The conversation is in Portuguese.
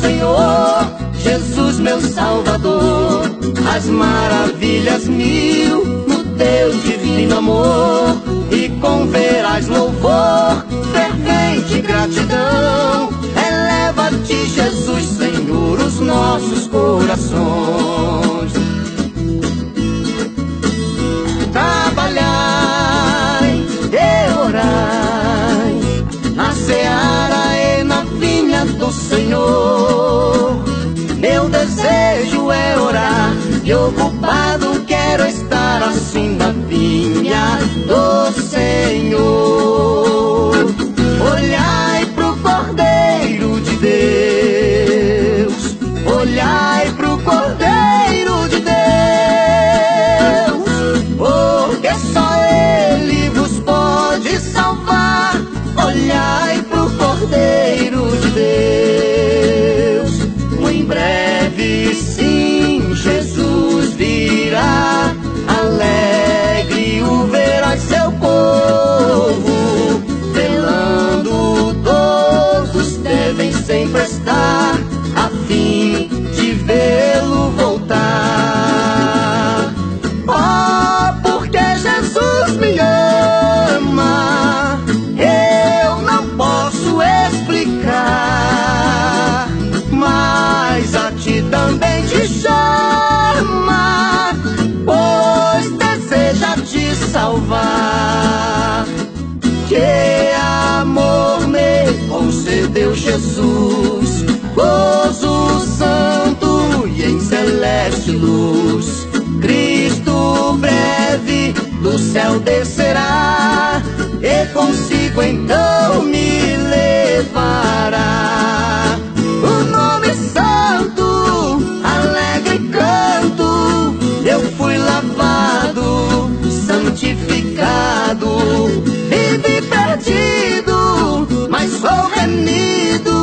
Senhor, Jesus meu Salvador. As maravilhas mil no teu divino amor, e converás louvor, fervente gratidão. Eleva-te, Jesus, Senhor, os nossos corações. Trabalhai e orai na seara e na vinha do Senhor. Meu desejo é orar, e ocupado quero estar assim na vinha do Senhor. Olhai pro Cordeiro de Deus, olhai pro Cordeiro de Deus, porque só Ele vos pode salvar. Olhai pro Cordeiro de Deus. Em breve sim Jesus virá, alegre o verás seu povo, velando todos devem sempre estar, a fim de vê-lo voltar. Oh, porque Jesus me ama, eu não posso explicar, mas a ti também te chama, pois deseja te salvar. Que amor me concedeu Jesus, gozo santo e em celeste luz. Cristo breve do céu descerá, e consigo então me levará. O nome santo, alegre canto, eu fui lavado, santificado, vivi perdido, mas sou remido.